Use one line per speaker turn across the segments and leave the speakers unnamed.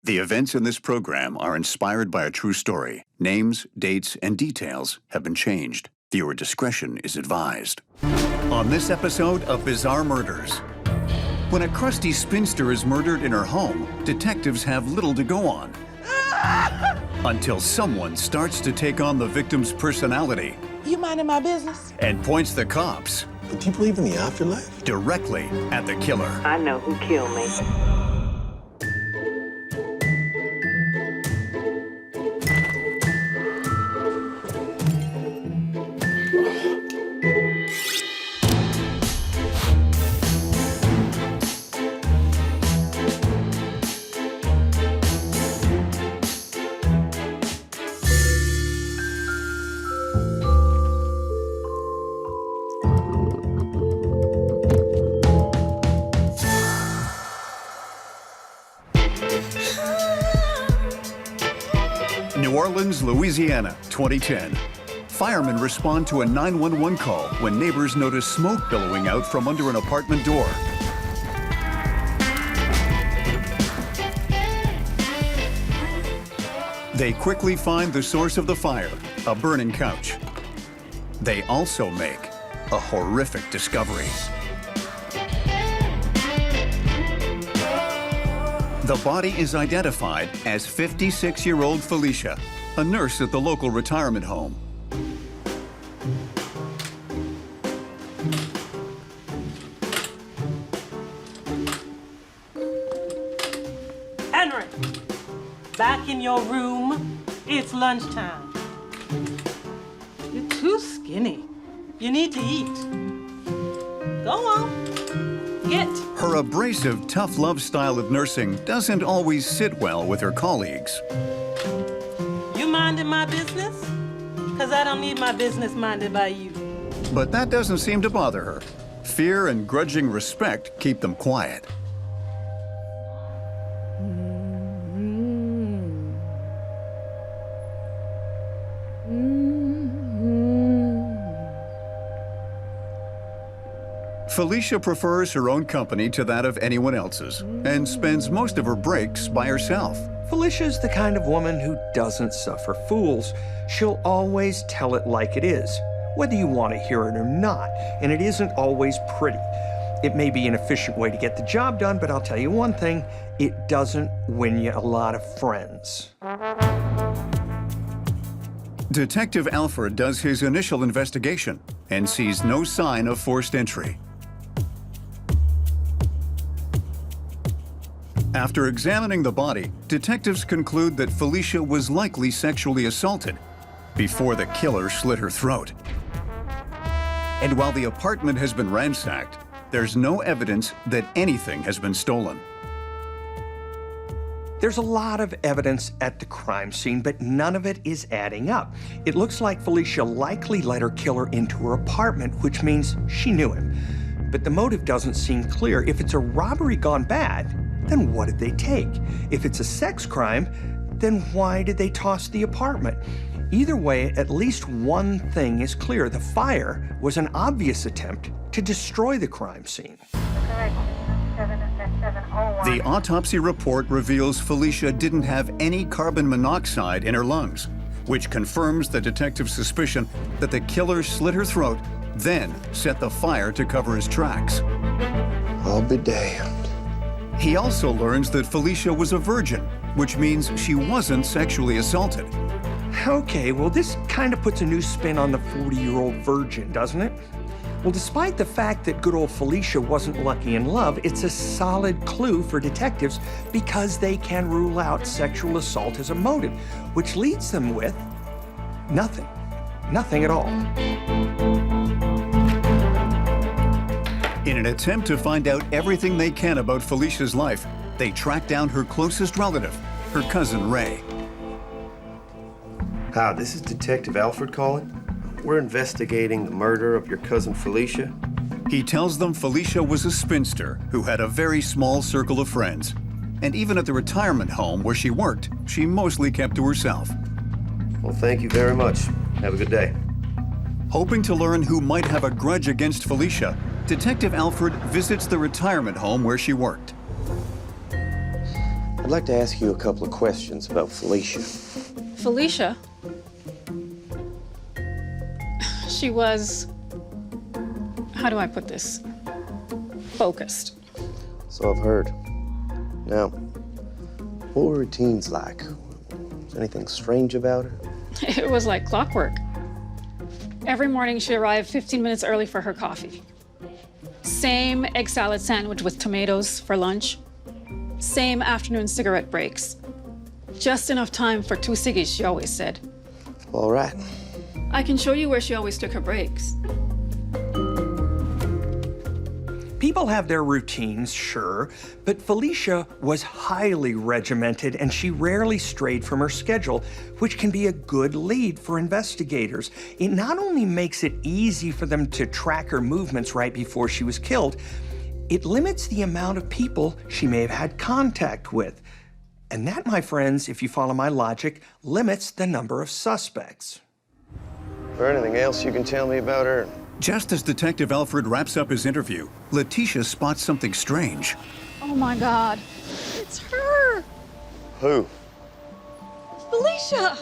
The events in this program are inspired by a true story. Names, dates, and details have been changed. Viewer discretion is advised. On this episode of Bizarre Murders, when a crusty spinster is murdered in her home, detectives have little to go on. Until someone starts to take on the victim's personality.
You minding my business?
And points the cops.
Do you believe in the afterlife?
Directly at the killer.
I know who killed me.
New Orleans, Louisiana, 2010. Firemen respond to a 911 call when neighbors notice smoke billowing out from under an apartment door. They quickly find the source of the fire, a burning couch. They also make a horrific discovery. The body is identified as 56-year-old Felicia, a nurse at the local retirement home.
Henry, back in your room. It's lunchtime. You're too skinny. You need to eat. Go on. Get.
Her abrasive, tough love style of nursing doesn't always sit well with her colleagues.
You minding my business? Because I don't need my business minded by you.
But that doesn't seem to bother her. Fear and grudging respect keep them quiet. Felicia prefers her own company to that of anyone else's and spends most of her breaks by herself.
Felicia's the kind of woman who doesn't suffer fools. She'll always tell it like it is, whether you want to hear it or not, and it isn't always pretty. It may be an efficient way to get the job done, but I'll tell you one thing, it doesn't win you a lot of friends.
Detective Alfred does his initial investigation and sees no sign of forced entry. After examining the body, detectives conclude that Felicia was likely sexually assaulted before the killer slit her throat. And while the apartment has been ransacked, there's no evidence that anything has been stolen.
There's a lot of evidence at the crime scene, but none of it is adding up. It looks like Felicia likely let her killer into her apartment, which means she knew him. But the motive doesn't seem clear. If it's a robbery gone bad, then what did they take? If it's a sex crime, then why did they toss the apartment? Either way, at least one thing is clear. The fire was an obvious attempt to destroy the crime scene.
The autopsy report reveals Felicia didn't have any carbon monoxide in her lungs, which confirms the detective's suspicion that the killer slit her throat, then set the fire to cover his tracks.
I'll be damned.
He also learns that Felicia was a virgin, which means she wasn't sexually assaulted.
Okay, well, this kind of puts a new spin on the 40-year-old virgin, doesn't it? Well, despite the fact that good old Felicia wasn't lucky in love, it's a solid clue for detectives because they can rule out sexual assault as a motive, which leads them with nothing. Nothing at all.
In an attempt to find out everything they can about Felicia's life, they track down her closest relative, her cousin Ray.
Hi, this is Detective Alfred calling. We're investigating the murder of your cousin Felicia.
He tells them Felicia was a spinster who had a very small circle of friends. And even at the retirement home where she worked, she mostly kept to herself.
Well, thank you very much. Have a good day.
Hoping to learn who might have a grudge against Felicia, Detective Alfred visits the retirement home where she worked.
I'd like to ask you a couple of questions about Felicia.
Felicia? She was, how do I put this? Focused.
So I've heard. Now, what were routines like? Was anything strange about her?
It was like clockwork. Every morning she arrived 15 minutes early for her coffee. Same egg salad sandwich with tomatoes for lunch. Same afternoon cigarette breaks. Just enough time for 2 ciggies, she always said.
All right.
I can show you where she always took her breaks.
People have their routines, sure, but Felicia was highly regimented and she rarely strayed from her schedule, which can be a good lead for investigators. It not only makes it easy for them to track her movements right before she was killed, it limits the amount of people she may have had contact with. And that, my friends, if you follow my logic, limits the number of suspects.
Is there anything else you can tell me about her?
Just as Detective Alfred wraps up his interview, Letitia spots something strange.
Oh my God, it's her,
Who?
Felicia.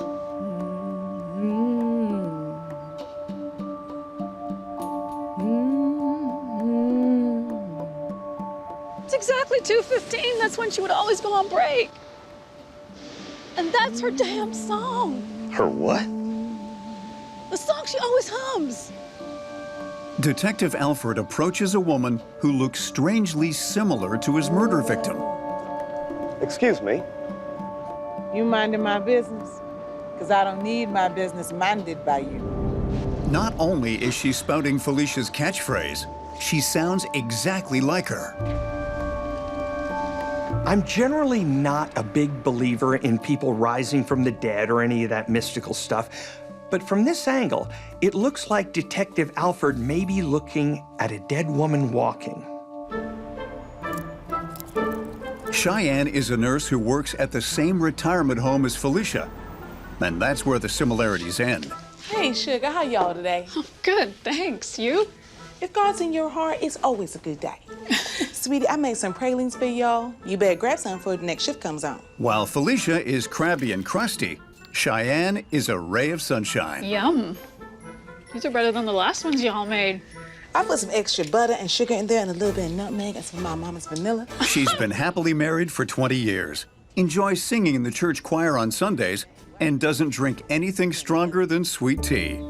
It's exactly 2:15. That's when she would always go on break. And that's her damn song.
Her what?
The song she always hums.
Detective Alfred approaches a woman who looks strangely similar to his murder victim.
Excuse me?
You minding my business? Because I don't need my business minded by you.
Not only is she spouting Felicia's catchphrase, she sounds exactly like her.
I'm generally not a big believer in people rising from the dead or any of that mystical stuff. But from this angle, it looks like Detective Alfred may be looking at a dead woman walking.
Cheyenne is a nurse who works at the same retirement home as Felicia. And that's where the similarities end.
Hey, sugar, how y'all today?
Good, thanks. You?
If God's in your heart, it's always a good day. Sweetie, I made some pralines for y'all. You better grab some before the next shift comes on.
While Felicia is crabby and crusty, Cheyenne is a ray of sunshine.
Yum. These are better than the last ones y'all made.
I put some extra butter and sugar in there and a little bit of nutmeg and some of my mama's vanilla.
She's been happily married for 20 years, enjoys singing in the church choir on Sundays, and doesn't drink anything stronger than sweet tea.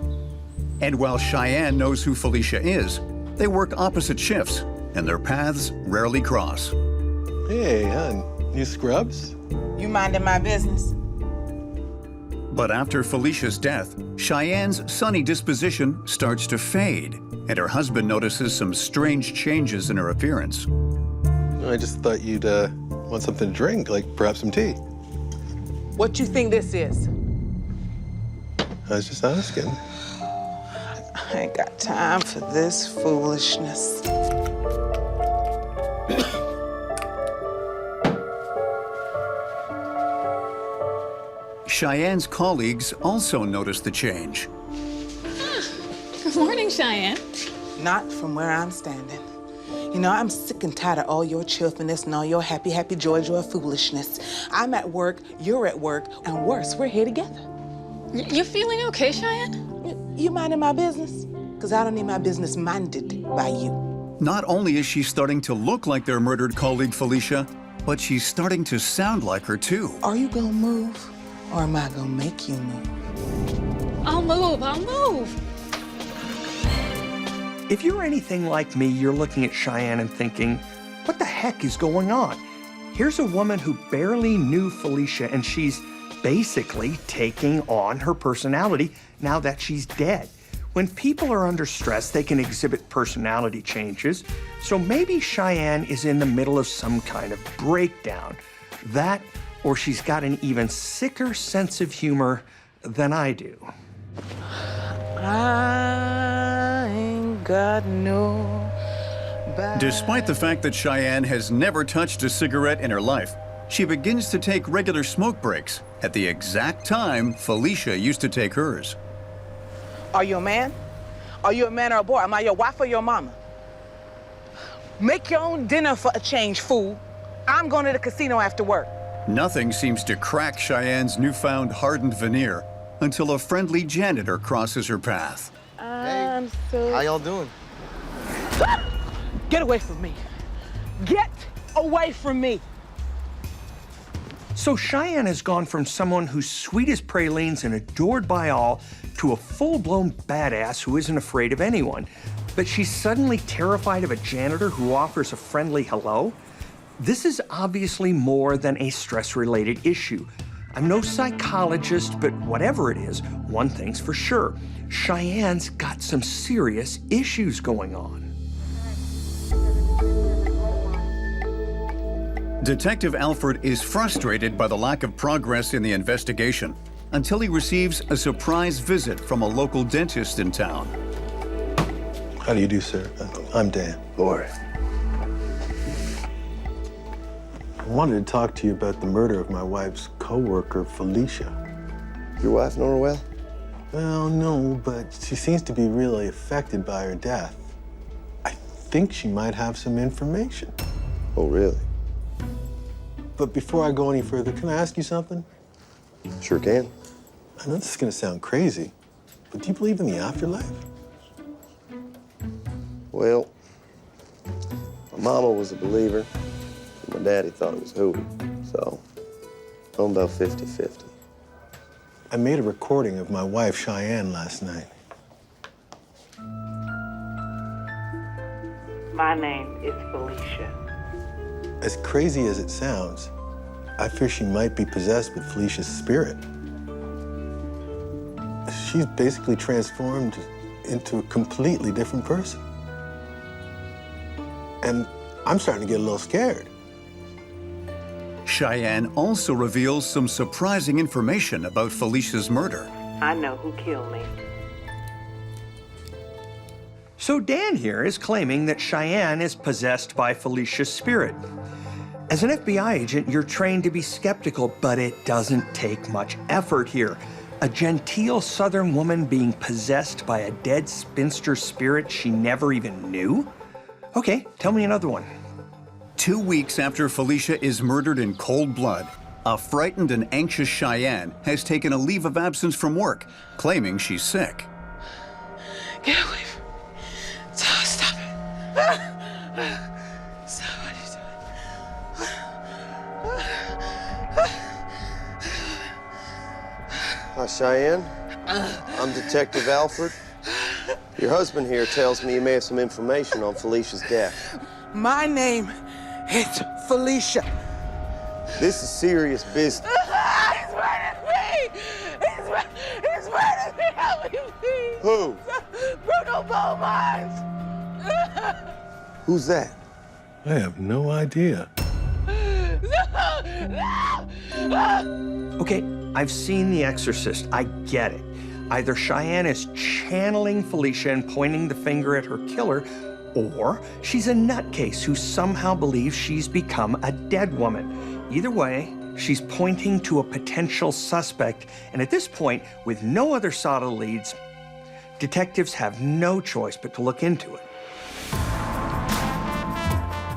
And while Cheyenne knows who Felicia is, they work opposite shifts, and their paths rarely cross.
Hey, hon. You scrubs?
You minding my business?
But after Felicia's death, Cheyenne's sunny disposition starts to fade, and her husband notices some strange changes in her appearance.
I just thought you'd want something to drink, like perhaps some tea.
What you think this is?
I was just asking.
I ain't got time for this foolishness.
Cheyenne's colleagues also notice the change.
Good morning, Cheyenne.
Not from where I'm standing. You know, I'm sick and tired of all your cheerfulness and all your happy, happy, joy, joy foolishness. I'm at work, you're at work, and worse, we're here together.
You feeling okay, Cheyenne?
You minding my business? Because I don't need my business minded by you.
Not only is she starting to look like their murdered colleague Felicia, but she's starting to sound like her too.
Are you gonna move, or am I gonna make you move?
I'll move.
If you're anything like me, you're looking at Cheyenne and thinking, what the heck is going on? Here's a woman who barely knew Felicia, and she's basically taking on her personality now that she's dead. When people are under stress, they can exhibit personality changes. So maybe Cheyenne is in the middle of some kind of breakdown. That, or she's got an even sicker sense of humor than I do.
I ain't got no.
Despite the fact that Cheyenne has never touched a cigarette in her life, she begins to take regular smoke breaks at the exact time Felicia used to take hers.
Are you a man? Are you a man or a boy? Am I your wife or your mama? Make your own dinner for a change, fool. I'm going to the casino after work.
Nothing seems to crack Cheyenne's newfound hardened veneer until a friendly janitor crosses her path.
I'm so...
How y'all doing?
Get away from me. Get away from me.
So Cheyenne has gone from someone who's sweet as pralines and adored by all to a full-blown badass who isn't afraid of anyone. But she's suddenly terrified of a janitor who offers a friendly hello? This is obviously more than a stress-related issue. I'm no psychologist, but whatever it is, one thing's for sure. Cheyenne's got some serious issues going on.
Detective Alfred is frustrated by the lack of progress in the investigation until he receives a surprise visit from a local dentist in town.
How do you do, sir? I'm Dan.
Boy.
I wanted to talk to you about the murder of my wife's coworker, Felicia.
Your wife know her well?
Well, no, but she seems to be really affected by her death. I think she might have some information.
Oh, really?
But before I go any further, can I ask you something?
Sure can.
I know this is gonna sound crazy, but do you believe in the afterlife?
Well, my mama was a believer, and my daddy thought it was hooey. So, I'm about 50-50.
I made a recording of my wife, Cheyenne, last night.
My name is Felicia.
As crazy as it sounds, I fear she might be possessed with Felicia's spirit. She's basically transformed into a completely different person. And I'm starting to get a little scared.
Cheyenne also reveals some surprising information about Felicia's murder.
I know who killed me.
So Dan here is claiming that Cheyenne is possessed by Felicia's spirit. As an FBI agent, you're trained to be skeptical, but it doesn't take much effort here. A genteel Southern woman being possessed by a dead spinster spirit she never even knew? Okay, tell me another one.
2 weeks after Felicia is murdered in cold blood, a frightened and anxious Cheyenne has taken a leave of absence from work, claiming she's sick.
Get away from me. Stop it. Stop what are you doing?
Hi, Cheyenne. I'm Detective Alfred. Your husband here tells me you may have some information on Felicia's death.
My name is Felicia.
This is serious business.
He's murdered me! He's murdered me! Help me, please!
Who?
Bruno Confronted!
Who's that?
I have no idea.
Okay, I've seen The Exorcist. I get it. Either Cheyenne is channeling Felicia and pointing the finger at her killer, or she's a nutcase who somehow believes she's become a dead woman. Either way, she's pointing to a potential suspect, and at this point, with no other solid leads, detectives have no choice but to look into it.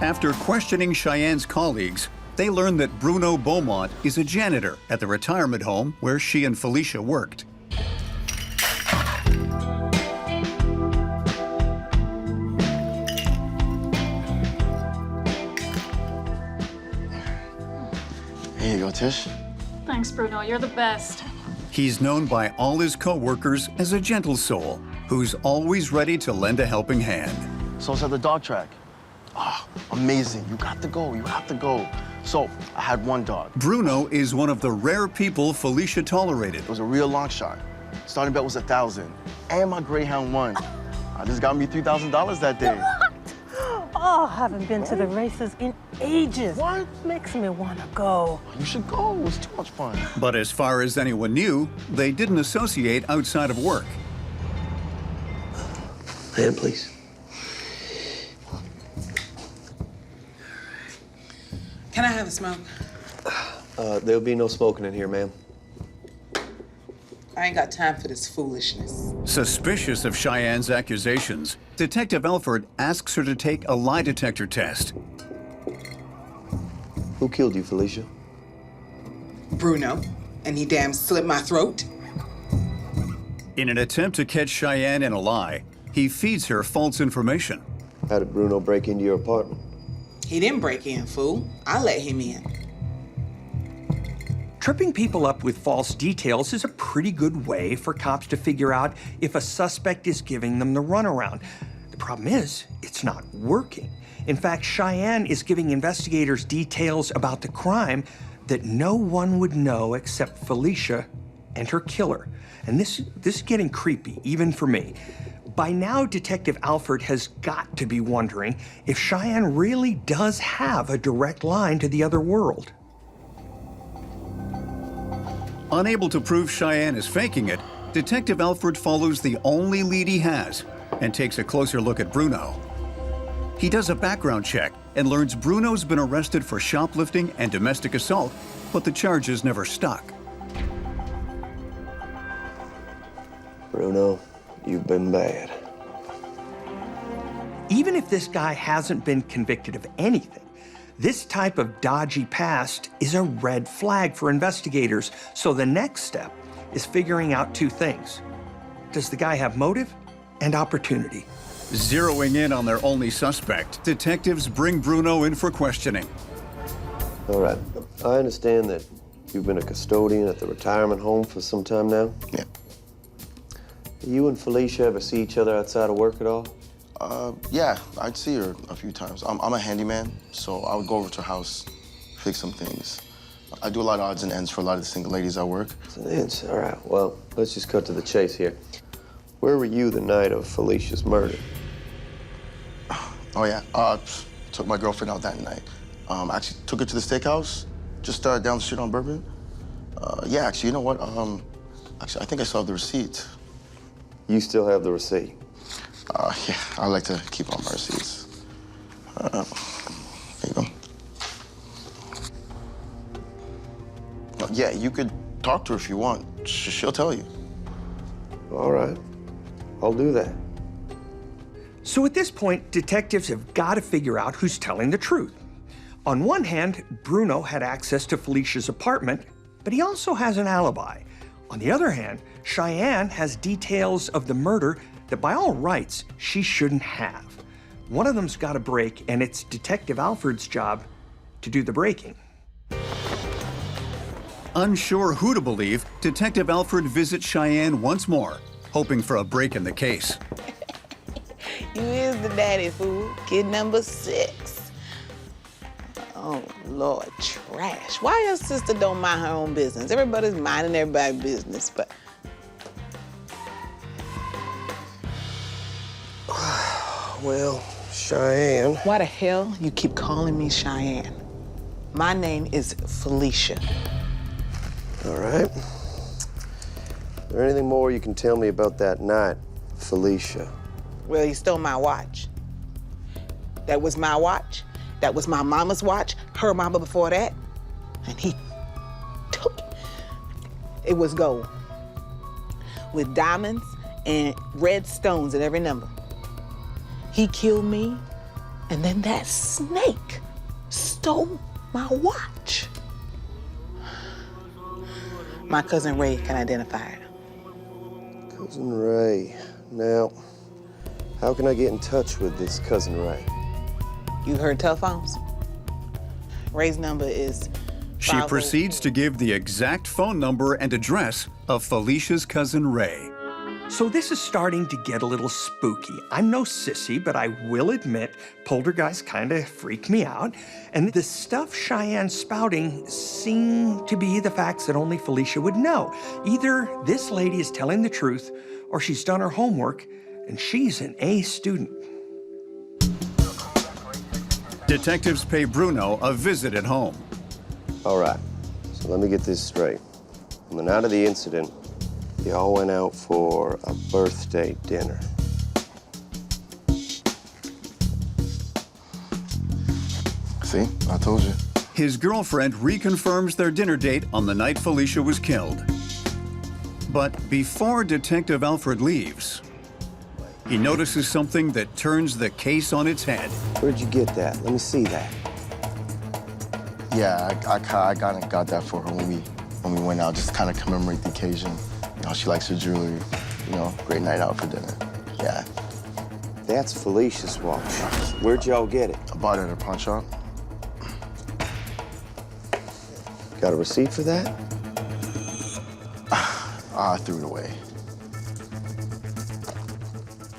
After questioning Cheyenne's colleagues, they learn that Bruno Beaumont is a janitor at the retirement home where she and Felicia worked.
Here you go, Tish.
Thanks, Bruno. You're the best.
He's known by all his co-workers as a gentle soul who's always ready to lend a helping hand.
So it's at the dog track. Oh, amazing. You got to go. You have to go. So I had one dog.
Bruno is one of the rare people Felicia tolerated.
It was a real long shot. Starting bet was $1,000. And my Greyhound won. I just got me $3,000 that day.
Oh, I haven't been to the races in ages.
What?
Makes me want to go.
You should go. It was too much fun.
But as far as anyone knew, they didn't associate outside of work.
Hand, please.
Can I have a smoke?
There'll be no smoking in here, ma'am.
I ain't got time for this foolishness.
Suspicious of Cheyenne's accusations, Detective Alfred asks her to take a lie detector test.
Who killed you, Felicia?
Bruno, and he damn slit my throat.
In an attempt to catch Cheyenne in a lie, he feeds her false information.
How did Bruno break into your apartment?
He didn't break in, fool. I let him in.
Tripping people up with false details is a pretty good way for cops to figure out if a suspect is giving them the runaround. The problem is, it's not working. In fact, Cheyenne is giving investigators details about the crime that no one would know except Felicia and her killer. And this is getting creepy, even for me. By now, Detective Alford has got to be wondering if Cheyenne really does have a direct line to the other world.
Unable to prove Cheyenne is faking it, Detective Alford follows the only lead he has and takes a closer look at Bruno. He does a background check and learns Bruno's been arrested for shoplifting and domestic assault, but the charges never stuck.
Bruno, you've been bad.
Even if this guy hasn't been convicted of anything, this type of dodgy past is a red flag for investigators. So the next step is figuring out two things. Does the guy have motive and opportunity?
Zeroing in on their only suspect, detectives bring Bruno in for questioning.
All right. I understand that you've been a custodian at the retirement home for some time now.
Yeah.
You and Felicia ever see each other outside of work at all?
Yeah, I'd see her a few times. I'm a handyman, so I would go over to her house, fix some things. I do a lot of odds and ends for a lot of the single ladies I work.
Odds and ends, all right. Well, let's just cut to the chase here. Where were you the night of Felicia's murder?
Oh, yeah. Took my girlfriend out that night. Actually took her to the steakhouse, just down the street on Bourbon. Yeah, actually, you know what? Actually, I think I still have the receipt.
You still have the receipt?
Yeah, I like to keep all my receipts. There you go. Yeah, you could talk to her if you want. She'll tell you.
All right. I'll do that.
So at this point, detectives have got to figure out who's telling the truth. On one hand, Bruno had access to Felicia's apartment, but he also has an alibi. On the other hand, Cheyenne has details of the murder that by all rights, she shouldn't have. One of them's got to break, and it's Detective Alford's job to do the breaking.
Unsure who to believe, Detective Alford visits Cheyenne once more, hoping for a break in the case.
You is the daddy, fool. Kid number 6. Oh, Lord, trash. Why your sister don't mind her own business? Everybody's minding everybody's business, but...
Well, Cheyenne.
Why the hell you keep calling me Cheyenne? My name is Felicia.
All right. Is there anything more you can tell me about that night, Felicia?
Well, he stole my watch. That was my watch. That was my mama's watch, her mama before that. And he took it. It was gold with diamonds and red stones at every number. He killed me, and then that snake stole my watch. My cousin Ray can identify it.
Cousin Ray. Now, how can I get in touch with this Cousin Ray?
You heard telephones? Ray's number is...
She proceeds to give the exact phone number and address of Felicia's cousin Ray.
So this is starting to get a little spooky. I'm no sissy, but I will admit poltergeists kind of freak me out. And the stuff Cheyenne's spouting seem to be the facts that only Felicia would know. Either this lady is telling the truth, or she's done her homework, and she's an A student.
Detectives pay Bruno a visit at home.
All right, so let me get this straight. On the night of the incident, y'all went out for a birthday dinner.
See, I told you.
His girlfriend reconfirms their dinner date on the night Felicia was killed. But before Detective Alford leaves, he notices something that turns the case on its head.
Where'd you get that? Let me see that.
Yeah, I kind of got that for her when we when we went out, just kind of commemorate the occasion. You know, she likes her jewelry. You know, great night out for dinner. Yeah.
That's Felicia's watch. Where'd y'all get it?
I bought it at a pawn shop.
Got a receipt for that?
I threw it away.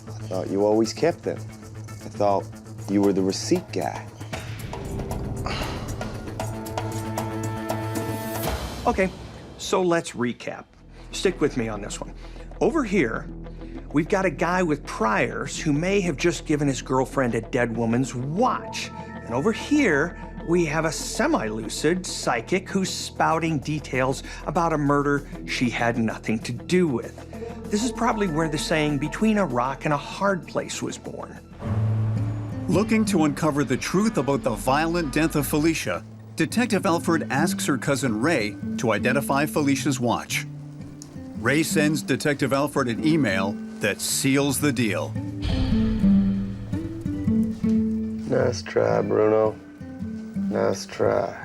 I thought you always kept them. I thought you were the receipt guy.
Okay, so let's recap. Stick with me on this one. Over here, we've got a guy with priors who may have just given his girlfriend a dead woman's watch. And over here, we have a semi-lucid psychic who's spouting details about a murder she had nothing to do with. This is probably where the saying, between a rock and a hard place, was born.
Looking to uncover the truth about the violent death of Felicia, Detective Alfred asks her cousin Ray to identify Felicia's watch. Ray sends Detective Alfred an email that seals the deal.
Nice try, Bruno. Nice try.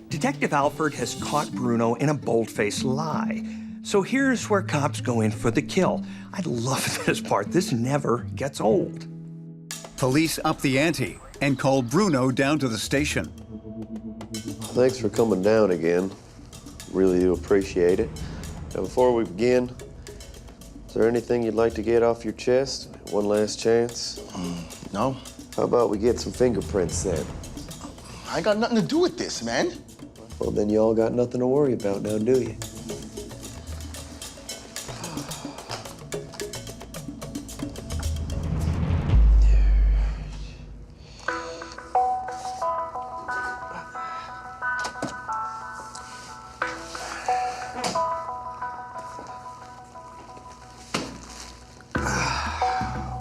Detective Alfred has caught Bruno in a bold-faced lie. So here's where cops go in for the kill. I love this part. This never gets old.
Police up the ante and call Bruno down to the station.
Thanks for coming down again. Really do appreciate it. Now, before we begin, is there anything you'd like to get off your chest? One last chance?
No.
How about we get some fingerprints then?
I ain't got nothing to do with this, man.
Well, then you all got nothing to worry about now, do you?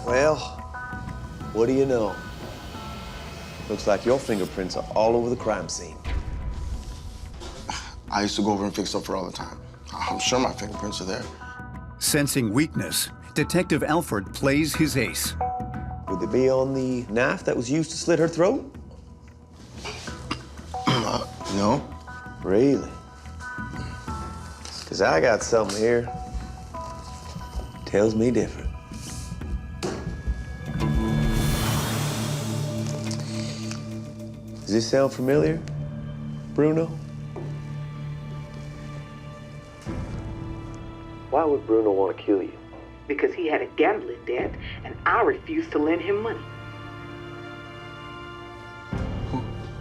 Well, what do you know? Looks like your fingerprints are all over the crime scene.
I used to go over and fix stuff for all the time. I'm sure my fingerprints are there.
Sensing weakness, Detective Alfred plays his ace.
Would they be on the knife that was used to slit her throat?
No.
Really? Because I got something here. Tells me different. Does this sound familiar, Bruno?
Why would Bruno want to kill you? Because he had a gambling debt, and I refused to lend him money.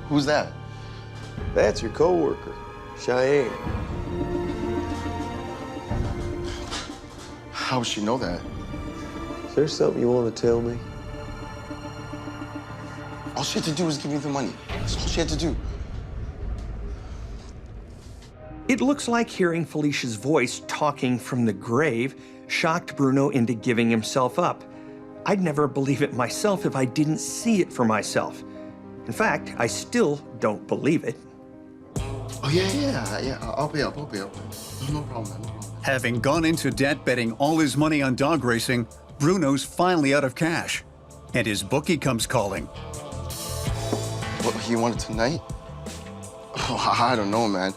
Who's that?
That's your coworker, Cheyenne.
How would she know that?
Is there something you want to tell me?
All she had to do was give me the money. That's all she had to do.
It looks like hearing Felicia's voice talking from the grave shocked Bruno into giving himself up. I'd never believe it myself if I didn't see it for myself. In fact, I still don't believe it.
Oh, yeah. I'll pay up. No problem, man. No problem.
Having gone into debt betting all his money on dog racing, Bruno's finally out of cash. And his bookie comes calling.
What, he wanted tonight? Oh, I don't know, man.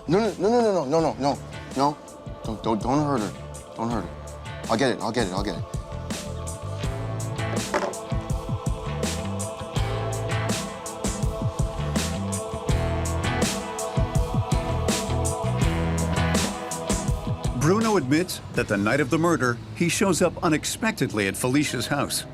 No. Don't hurt her. Don't hurt her. I'll get it.
Bruno admits that the night of the murder, he shows up unexpectedly at Felicia's house.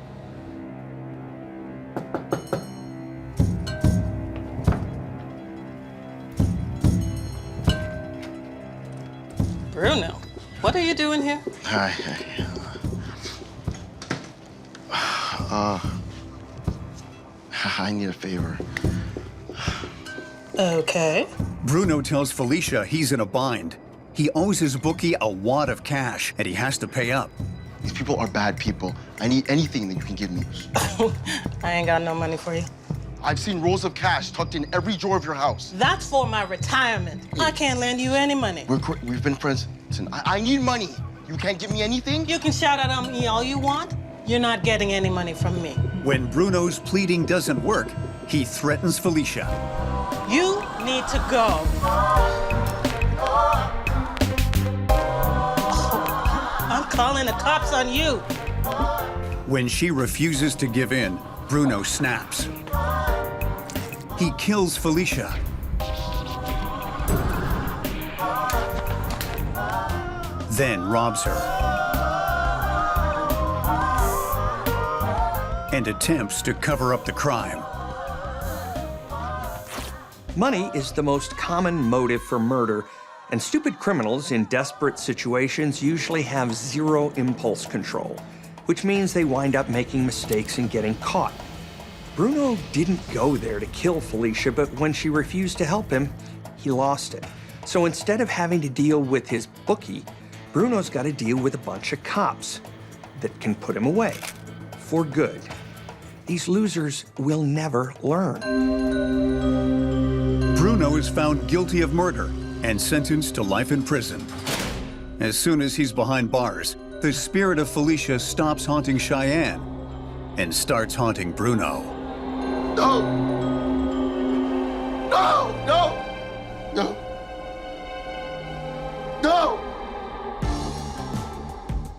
Bruno, what are you doing here?
Hi. I need a favor.
Okay.
Bruno tells Felicia he's in a bind. He owes his bookie a wad of cash, and he has to pay up.
These people are bad people. I need anything that you can give me.
I ain't got no money for you.
I've seen rolls of cash tucked in every drawer of your house.
That's for my retirement. I can't lend you any money.
We've been friends since. I need money. You can't give me anything?
You can shout out at me all you want. You're not getting any money from me.
When Bruno's pleading doesn't work, he threatens Felicia.
You need to go. calling the cops on you.
When she refuses to give in, Bruno snaps. He kills Felicia. Then robs her. And attempts to cover up the crime.
Money is the most common motive for murder, and stupid criminals in desperate situations usually have zero impulse control, which means they wind up making mistakes and getting caught. Bruno didn't go there to kill Felicia, but when she refused to help him, he lost it. So instead of having to deal with his bookie, Bruno's got to deal with a bunch of cops that can put him away for good. These losers will never learn.
Bruno is found guilty of murder and sentenced to life in prison. As soon as he's behind bars, the spirit of Felicia stops haunting Cheyenne and starts haunting Bruno.
No! No! No! No! No!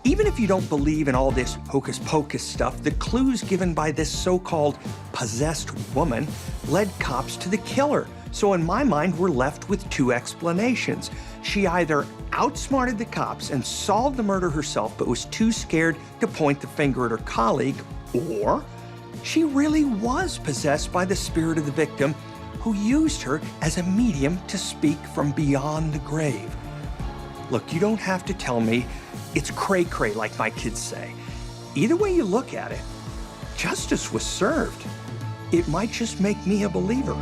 Even if you don't believe in all this hocus-pocus stuff, the clues given by this so-called possessed woman led cops to the killer. So in my mind, we're left with two explanations. She either outsmarted the cops and solved the murder herself, but was too scared to point the finger at her colleague, or she really was possessed by the spirit of the victim who used her as a medium to speak from beyond the grave. Look, you don't have to tell me it's cray-cray, like my kids say. Either way you look at it, justice was served. It might just make me a believer.